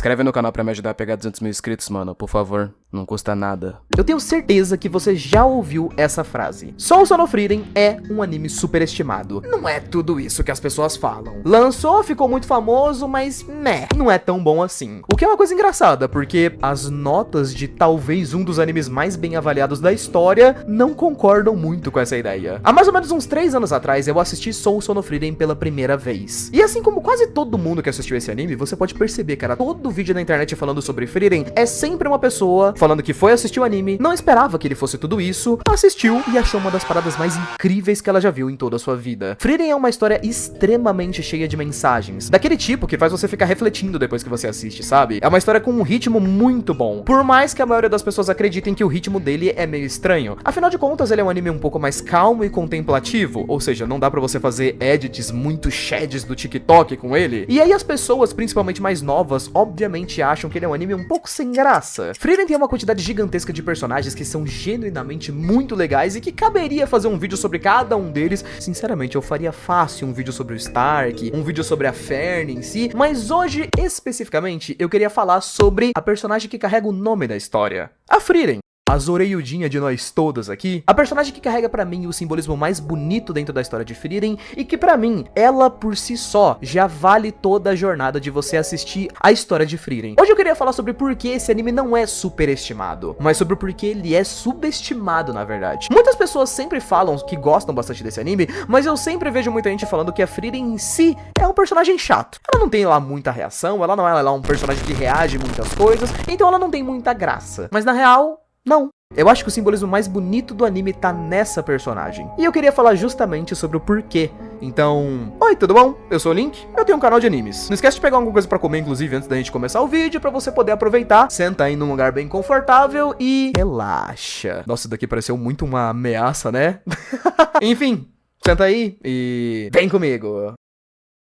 inscreve no canal pra me ajudar a pegar 200 mil inscritos, mano, por favor. Não custa nada. Eu tenho certeza que você já ouviu essa frase. Soul Son of Frieren é um anime superestimado. Não é tudo isso que as pessoas falam. Lançou, ficou muito famoso, mas não é tão bom assim. O que é uma coisa engraçada, porque as notas de talvez um dos animes mais bem avaliados da história não concordam muito com essa ideia. Há mais ou menos uns 3 anos atrás, eu assisti Soul Son of Frieren pela primeira vez. E assim como quase todo mundo que assistiu esse anime, você pode perceber, cara, todo vídeo na internet falando sobre Frieren é sempre uma pessoa falando que foi assistir o anime, não esperava que ele fosse tudo isso, assistiu e achou uma das paradas mais incríveis que ela já viu em toda a sua vida. Frieren é uma história extremamente cheia de mensagens, daquele tipo que faz você ficar refletindo depois que você assiste, sabe? É uma história com um ritmo muito bom, por mais que a maioria das pessoas acreditem que o ritmo dele é meio estranho. Afinal de contas, ele é um anime um pouco mais calmo e contemplativo, ou seja, não dá pra você fazer edits muito shads do TikTok com ele. E aí as pessoas, principalmente mais novas, obviamente acham que ele é um anime um pouco sem graça. Frieren tem uma quantidade gigantesca de personagens que são genuinamente muito legais e que caberia fazer um vídeo sobre cada um deles. Sinceramente, eu faria fácil um vídeo sobre o Stark, um vídeo sobre a Fern em si, mas hoje, especificamente, eu queria falar sobre a personagem que carrega o nome da história, a Frieren. A Zoreildinha de nós todos aqui, a personagem que carrega pra mim o simbolismo mais bonito dentro da história de Frieren e que pra mim, ela por si só, já vale toda a jornada de você assistir a história de Frieren. Hoje eu queria falar sobre por que esse anime não é superestimado, mas sobre por que ele é subestimado, na verdade. Muitas pessoas sempre falam que gostam bastante desse anime, mas eu sempre vejo muita gente falando que a Frieren em si é um personagem chato. Ela não tem lá muita reação, ela não é lá um personagem que reage muitas coisas, então ela não tem muita graça. Mas na real, não. Eu acho que o simbolismo mais bonito do anime tá nessa personagem. E eu queria falar justamente sobre o porquê. Então, oi, tudo bom? Eu sou o Link, eu tenho um canal de animes. Não esquece de pegar alguma coisa pra comer, inclusive, antes da gente começar o vídeo, pra você poder aproveitar, senta aí num lugar bem confortável e relaxa. Nossa, isso daqui pareceu muito uma ameaça, né? Enfim, senta aí e vem comigo.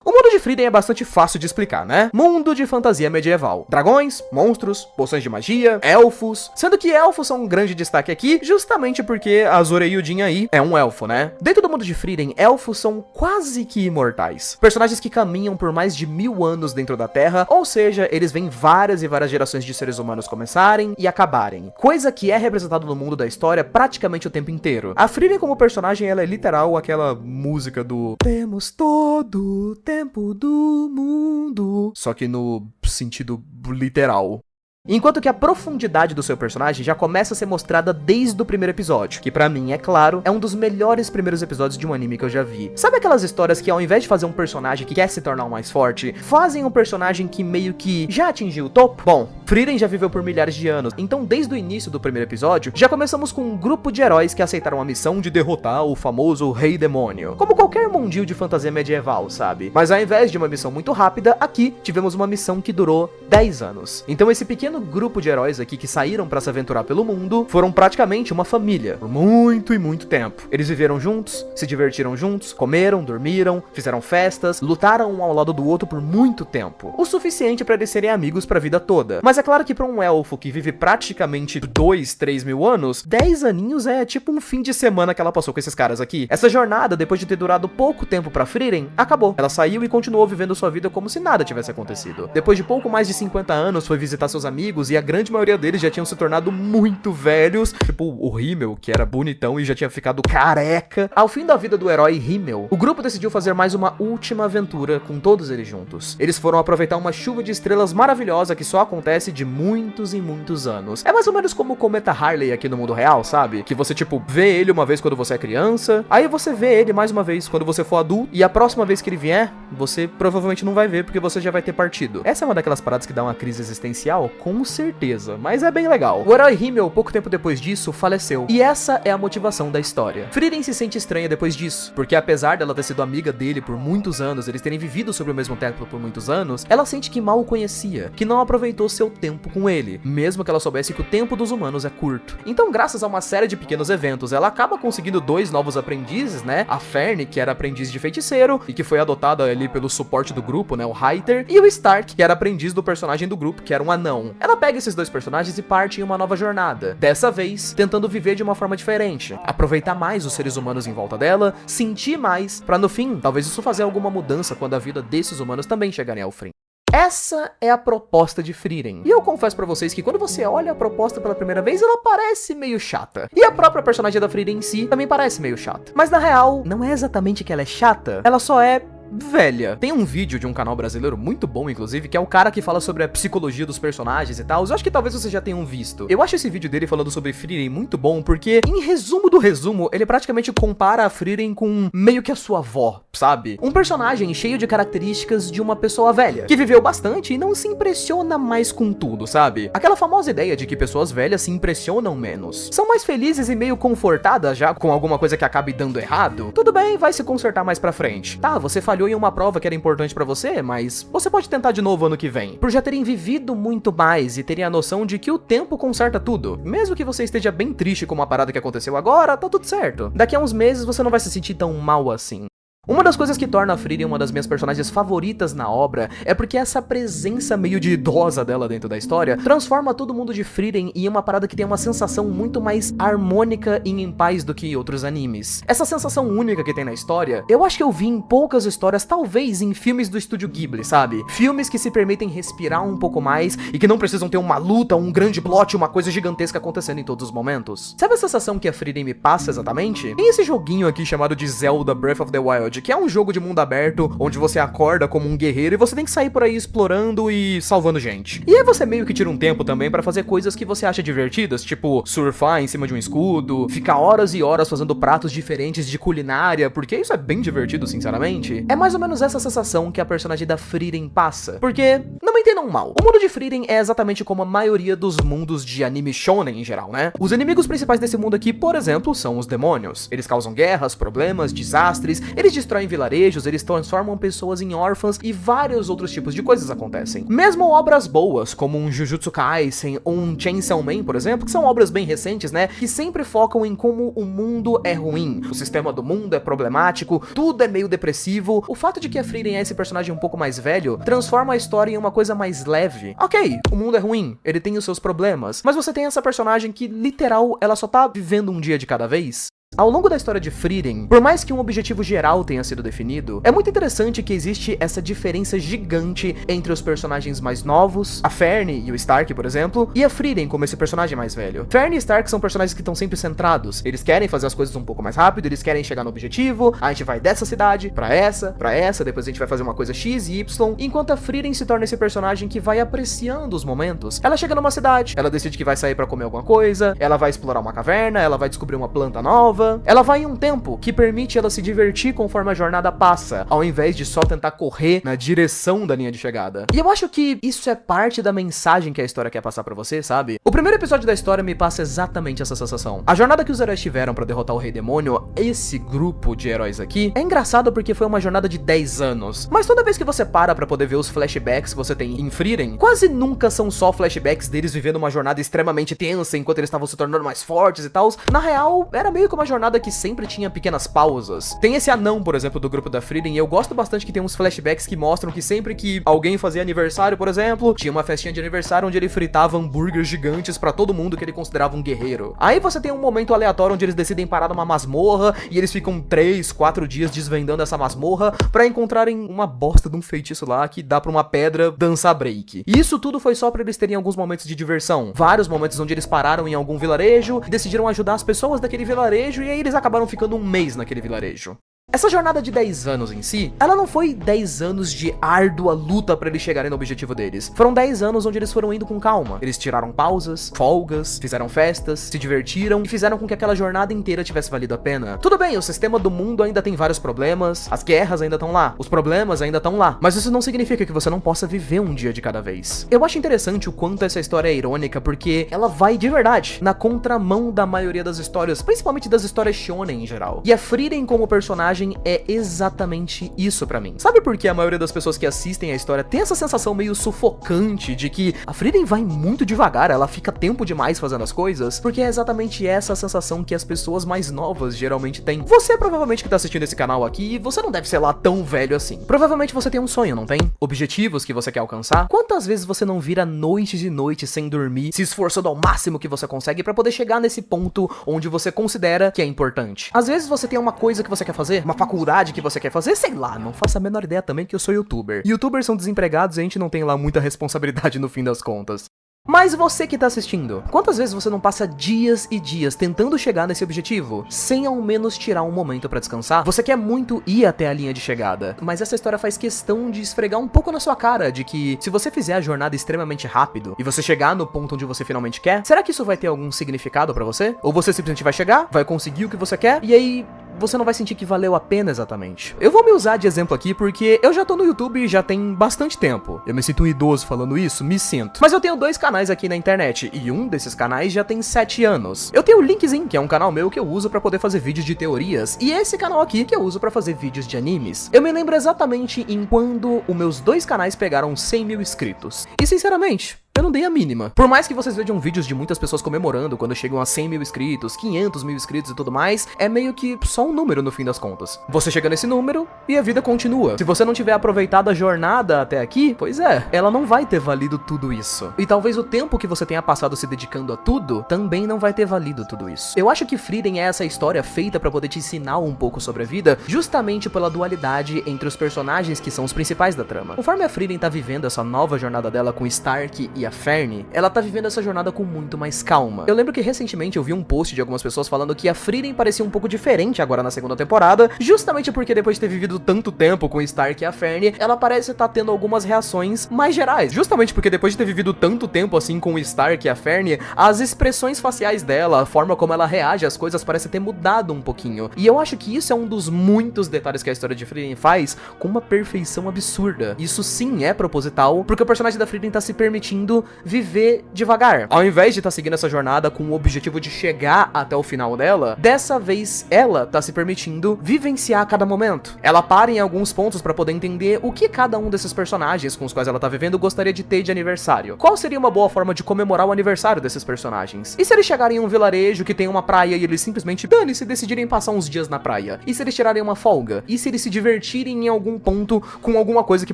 O mundo de Frieren é bastante fácil de explicar, né? Mundo de fantasia medieval. Dragões, monstros, poções de magia, elfos. Sendo que elfos são um grande destaque aqui, justamente porque a Zoreildinha aí é um elfo, né? Dentro do mundo de Frieren, elfos são quase que imortais. Personagens que caminham por mais de 1000 anos dentro da Terra, ou seja, eles veem várias e várias gerações de seres humanos começarem e acabarem. Coisa que é representada no mundo da história praticamente o tempo inteiro. A Frieren como personagem, ela é literal aquela música do temos todo o tempo do mundo, só que no sentido literal. Enquanto que a profundidade do seu personagem já começa a ser mostrada desde o primeiro episódio, que pra mim, é claro, é um dos melhores primeiros episódios de um anime que eu já vi. Sabe aquelas histórias que ao invés de fazer um personagem que quer se tornar o mais forte, fazem um personagem que meio que já atingiu o topo? Bom, Frieren já viveu por milhares de anos, então desde o início do primeiro episódio, já começamos com um grupo de heróis que aceitaram a missão de derrotar o famoso Rei Demônio. Como qualquer mundinho de fantasia medieval, sabe? Mas ao invés de uma missão muito rápida, aqui tivemos uma missão que durou 10 anos. Então esse pequeno grupo de heróis aqui que saíram pra se aventurar pelo mundo foram praticamente uma família por muito e muito tempo. Eles viveram juntos, se divertiram juntos, comeram, dormiram, fizeram festas, lutaram um ao lado do outro por muito tempo, o suficiente pra eles serem amigos pra vida toda. Mas é claro que pra um elfo que vive praticamente 2, 3 mil anos, 10 aninhos é tipo um fim de semana que ela passou com esses caras aqui. Essa jornada, depois de ter durado pouco tempo pra Frieren, acabou. Ela saiu e continuou vivendo sua vida como se nada tivesse acontecido. Depois de pouco mais de 50 anos, foi visitar seus amigos e a grande maioria deles já tinham se tornado muito velhos, tipo o Himmel, que era bonitão e já tinha ficado careca. Ao fim da vida do herói Himmel, o grupo decidiu fazer mais uma última aventura com todos eles juntos. Eles foram aproveitar uma chuva de estrelas maravilhosa que só acontece de muitos e muitos anos. É mais ou menos como o cometa Harley aqui no mundo real, sabe? Que você, tipo, vê ele uma vez quando você é criança, aí você vê ele mais uma vez quando você for adulto, e a próxima vez que ele vier, você provavelmente não vai ver porque você já vai ter partido. Essa é uma daquelas paradas que dá uma crise existencial, com certeza, mas é bem legal. O herói Himmel, pouco tempo depois disso, faleceu. E essa é a motivação da história. Frieren se sente estranha depois disso, porque apesar dela ter sido amiga dele por muitos anos, eles terem vivido sobre o mesmo teto por muitos anos, ela sente que mal o conhecia, que não aproveitou seu tempo com ele, mesmo que ela soubesse que o tempo dos humanos é curto. Então, graças a uma série de pequenos eventos, ela acaba conseguindo 2 novos aprendizes, né? A Fern, que era aprendiz de feiticeiro, e que foi adotada ali pelo suporte do grupo, né? O Reiter, e o Stark, que era aprendiz do personagem do grupo, que era um anão. Ela pega esses 2 personagens e parte em uma nova jornada, dessa vez tentando viver de uma forma diferente, aproveitar mais os seres humanos em volta dela, sentir mais, pra no fim, talvez isso fazer alguma mudança quando a vida desses humanos também chegarem ao fim. Essa é a proposta de Frieren. E eu confesso pra vocês que quando você olha a proposta pela primeira vez, ela parece meio chata. E a própria personagem da Frieren em si também parece meio chata. Mas na real, não é exatamente que ela é chata, ela só é velha. Tem um vídeo de um canal brasileiro muito bom, inclusive, que é o cara que fala sobre a psicologia dos personagens e tal. Eu acho que talvez vocês já tenham visto. Eu acho esse vídeo dele falando sobre Frieren muito bom, porque, em resumo do resumo, ele praticamente compara a Frieren com meio que a sua avó, sabe? Um personagem cheio de características de uma pessoa velha, que viveu bastante e não se impressiona mais com tudo, sabe? Aquela famosa ideia de que pessoas velhas se impressionam menos. São mais felizes e meio confortadas já com alguma coisa que acabe dando errado. Tudo bem, vai se consertar mais pra frente. Tá, você falhou em uma prova que era importante pra você, mas você pode tentar de novo ano que vem. Por já terem vivido muito mais e terem a noção de que o tempo conserta tudo. Mesmo que você esteja bem triste com uma parada que aconteceu agora, tá tudo certo. Daqui a uns meses você não vai se sentir tão mal assim. Uma das coisas que torna a Frieren uma das minhas personagens favoritas na obra é porque essa presença meio de idosa dela dentro da história transforma todo mundo de Frieren em uma parada que tem uma sensação muito mais harmônica e em paz do que outros animes. Essa sensação única que tem na história, eu acho que eu vi em poucas histórias, talvez em filmes do estúdio Ghibli, sabe? Filmes que se permitem respirar um pouco mais e que não precisam ter uma luta, um grande plot, uma coisa gigantesca acontecendo em todos os momentos. Sabe a sensação que a Frieren me passa exatamente? Tem esse joguinho aqui chamado de Zelda Breath of the Wild, que é um jogo de mundo aberto, onde você acorda como um guerreiro e você tem que sair por aí explorando e salvando gente. E aí você meio que tira um tempo também pra fazer coisas que você acha divertidas, tipo surfar em cima de um escudo, ficar horas e horas fazendo pratos diferentes de culinária, porque isso é bem divertido, sinceramente. É mais ou menos essa sensação que a personagem da Frieren passa. Porque, não me entendam mal, o mundo de Frieren é exatamente como a maioria dos mundos de anime shonen em geral, né? Os inimigos principais desse mundo aqui, por exemplo, são os demônios. Eles causam guerras, problemas, desastres, eles destroem vilarejos, eles transformam pessoas em órfãs e vários outros tipos de coisas acontecem. Mesmo obras boas, como um Jujutsu Kaisen ou um Chainsaw Man, por exemplo, que são obras bem recentes, né, que sempre focam em como o mundo é ruim, o sistema do mundo é problemático, tudo é meio depressivo. O fato de que a Frieren é esse personagem um pouco mais velho transforma a história em uma coisa mais leve. Ok, o mundo é ruim, ele tem os seus problemas, mas você tem essa personagem que, literal, ela só tá vivendo um dia de cada vez. Ao longo da história de Frieren, por mais que um objetivo geral tenha sido definido, é muito interessante que existe essa diferença gigante entre os personagens mais novos, a Fern e o Stark, por exemplo, e a Frieren como esse personagem mais velho. Fern e Stark são personagens que estão sempre centrados, eles querem fazer as coisas um pouco mais rápido, eles querem chegar no objetivo, a gente vai dessa cidade pra essa, depois a gente vai fazer uma coisa X e Y, enquanto a Frieren se torna esse personagem que vai apreciando os momentos. Ela chega numa cidade, ela decide que vai sair pra comer alguma coisa, ela vai explorar uma caverna, ela vai descobrir uma planta nova. Ela vai em um tempo que permite ela se divertir conforme a jornada passa, ao invés de só tentar correr na direção da linha de chegada. E eu acho que isso é parte da mensagem que a história quer passar pra você, sabe? O primeiro episódio da história me passa exatamente essa sensação. A jornada que os heróis tiveram pra derrotar o Rei Demônio, esse grupo de heróis aqui, é engraçado porque foi uma jornada de 10 anos. Mas toda vez que você para pra poder ver os flashbacks que você tem em Frieren, quase nunca são só flashbacks deles vivendo uma jornada extremamente tensa enquanto eles estavam se tornando mais fortes e tal. Na real, era meio que uma jornada que sempre tinha pequenas pausas. Tem esse anão, por exemplo, do grupo da Frieren, e eu gosto bastante que tem uns flashbacks que mostram que sempre que alguém fazia aniversário, por exemplo, tinha uma festinha de aniversário onde ele fritava hambúrgueres gigantes pra todo mundo que ele considerava um guerreiro. Aí você tem um momento aleatório onde eles decidem parar numa masmorra e eles ficam 3, 4 dias desvendando essa masmorra pra encontrarem uma bosta de um feitiço lá que dá pra uma pedra dançar break. E isso tudo foi só pra eles terem alguns momentos de diversão. Vários momentos onde eles pararam em algum vilarejo e decidiram ajudar as pessoas daquele vilarejo, e aí eles acabaram ficando um mês naquele vilarejo. Essa jornada de 10 anos em si, ela não foi 10 anos de árdua luta pra eles chegarem no objetivo deles. Foram 10 anos onde eles foram indo com calma. Eles tiraram pausas, folgas, fizeram festas, se divertiram e fizeram com que aquela jornada inteira tivesse valido a pena. Tudo bem, o sistema do mundo ainda tem vários problemas, as guerras ainda estão lá, os problemas ainda estão lá, mas isso não significa que você não possa viver um dia de cada vez. Eu acho interessante o quanto essa história é irônica, porque ela vai de verdade na contramão da maioria das histórias, principalmente das histórias shonen em geral. E a Frieren como personagem é exatamente isso pra mim. Sabe por que a maioria das pessoas que assistem a história tem essa sensação meio sufocante de que a Frieren vai muito devagar, ela fica tempo demais fazendo as coisas? Porque é exatamente essa a sensação que as pessoas mais novas geralmente têm. Você provavelmente que tá assistindo esse canal aqui, você não deve ser lá tão velho assim. Provavelmente você tem um sonho, não tem? Objetivos que você quer alcançar? Quantas vezes você não vira noites e noites sem dormir, se esforçando ao máximo que você consegue pra poder chegar nesse ponto onde você considera que é importante? Às vezes você tem uma coisa que você quer fazer, uma faculdade que você quer fazer, sei lá, não faço a menor ideia também que eu sou youtuber. Youtubers são desempregados e a gente não tem lá muita responsabilidade no fim das contas. Mas você que tá assistindo, quantas vezes você não passa dias e dias tentando chegar nesse objetivo, sem ao menos tirar um momento pra descansar? Você quer muito ir até a linha de chegada, mas essa história faz questão de esfregar um pouco na sua cara, de que se você fizer a jornada extremamente rápido, e você chegar no ponto onde você finalmente quer, será que isso vai ter algum significado pra você? Ou você simplesmente vai chegar, vai conseguir o que você quer, e aí você não vai sentir que valeu a pena exatamente. Eu vou me usar de exemplo aqui porque eu já tô no YouTube já tem bastante tempo. Eu me sinto um idoso falando isso, me sinto. Mas eu tenho 2 canais aqui na internet e um desses canais já tem 7 anos. Eu tenho o Linkzinho, que é um canal meu que eu uso pra poder fazer vídeos de teorias, e esse canal aqui que eu uso pra fazer vídeos de animes. Eu me lembro exatamente em quando os meus 2 canais pegaram 100 mil inscritos. E sinceramente, eu não dei a mínima. Por mais que vocês vejam vídeos de muitas pessoas comemorando quando chegam a 100 mil inscritos, 500 mil inscritos e tudo mais, é meio que só um número no fim das contas. Você chega nesse número e a vida continua. Se você não tiver aproveitado a jornada até aqui, pois é, ela não vai ter valido tudo isso. E talvez o tempo que você tenha passado se dedicando a tudo, também não vai ter valido tudo isso. Eu acho que Frieren é essa história feita pra poder te ensinar um pouco sobre a vida, justamente pela dualidade entre os personagens que são os principais da trama. Conforme a Frieren tá vivendo essa nova jornada dela com Stark e a Fernie, ela tá vivendo essa jornada com muito mais calma. Eu lembro que recentemente eu vi um post de algumas pessoas falando que a Frieren parecia um pouco diferente agora na segunda temporada, justamente porque depois de ter vivido tanto tempo com Stark e a Fernie, ela parece estar tendo algumas reações mais gerais. Justamente porque depois de ter vivido tanto tempo assim com o Stark e a Fernie, as expressões faciais dela, a forma como ela reage às coisas parece ter mudado um pouquinho. E eu acho que isso é um dos muitos detalhes que a história de Frieren faz com uma perfeição absurda. Isso sim é proposital, porque o personagem da Frieren tá se permitindo viver devagar. Ao invés de estar seguindo essa jornada com o objetivo de chegar até o final dela, dessa vez ela tá se permitindo vivenciar cada momento. Ela para em alguns pontos pra poder entender o que cada um desses personagens com os quais ela tá vivendo gostaria de ter de aniversário. Qual seria uma boa forma de comemorar o aniversário desses personagens? E se eles chegarem em um vilarejo que tem uma praia e eles simplesmente dane-se decidirem passar uns dias na praia? E se eles tirarem uma folga? E se eles se divertirem em algum ponto com alguma coisa que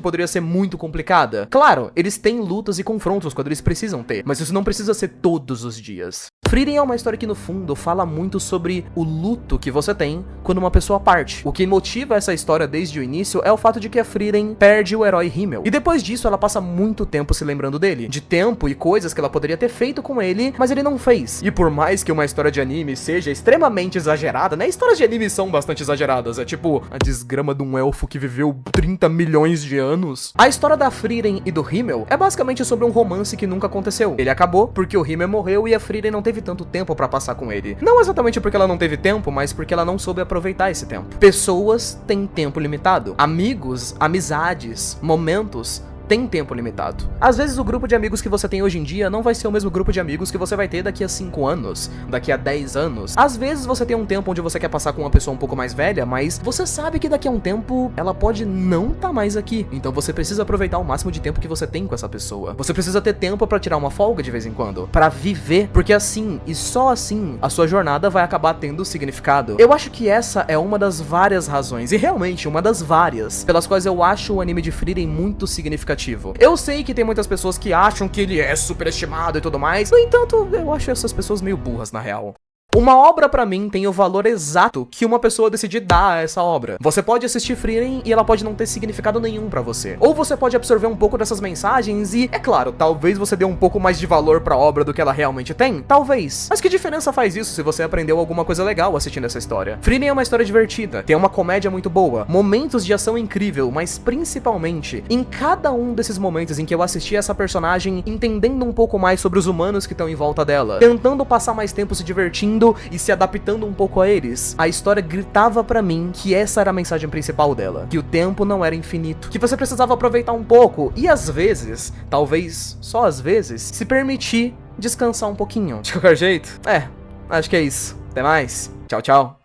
poderia ser muito complicada? Claro, eles têm lutas e confrontos quando eles precisam ter, mas isso não precisa ser todos os dias. Frieren é uma história que no fundo fala muito sobre o luto que você tem quando uma pessoa parte. O que motiva essa história desde o início é o fato de que a Frieren perde o herói Himmel. E depois disso ela passa muito tempo se lembrando dele, de tempo e coisas que ela poderia ter feito com ele, mas ele não fez. E por mais que uma história de anime seja extremamente exagerada, né? Histórias de anime são bastante exageradas, é tipo a desgrama de um elfo que viveu 30 milhões de anos. A história da Frieren e do Himmel é basicamente sobre um romance que nunca aconteceu. Ele acabou porque o Himmel morreu e a Frieren não teve tanto tempo pra passar com ele. Não exatamente porque ela não teve tempo, mas porque ela não soube aproveitar esse tempo. Pessoas têm tempo limitado. Amigos, amizades, momentos tem tempo limitado. Às vezes o grupo de amigos que você tem hoje em dia não vai ser o mesmo grupo de amigos que você vai ter daqui a 5 anos, daqui a 10 anos. Às vezes você tem um tempo onde você quer passar com uma pessoa um pouco mais velha, mas você sabe que daqui a um tempo ela pode não tá mais aqui. Então você precisa aproveitar o máximo de tempo que você tem com essa pessoa. Você precisa ter tempo pra tirar uma folga de vez em quando, pra viver, porque assim e só assim a sua jornada vai acabar tendo significado. Eu acho que essa é uma das várias razões, e realmente uma das várias, pelas quais eu acho o anime de Frieren muito significativo. Eu sei que tem muitas pessoas que acham que ele é superestimado e tudo mais, no entanto, eu acho essas pessoas meio burras na real. Uma obra pra mim tem o valor exato que uma pessoa decidir dar a essa obra. Você pode assistir Frieren e ela pode não ter significado nenhum pra você. Ou você pode absorver um pouco dessas mensagens e, é claro, talvez você dê um pouco mais de valor pra obra do que ela realmente tem. Talvez. Mas que diferença faz isso se você aprendeu alguma coisa legal assistindo essa história? Frieren é uma história divertida, tem uma comédia muito boa, momentos de ação incrível, mas principalmente, em cada um desses momentos em que eu assisti essa personagem entendendo um pouco mais sobre os humanos que estão em volta dela, tentando passar mais tempo se divertindo e se adaptando um pouco a eles, a história gritava pra mim que essa era a mensagem principal dela, que o tempo não era infinito, que você precisava aproveitar um pouco e às vezes, talvez só às vezes, se permitir descansar um pouquinho. De qualquer jeito, acho que é isso. Até mais. Tchau, tchau.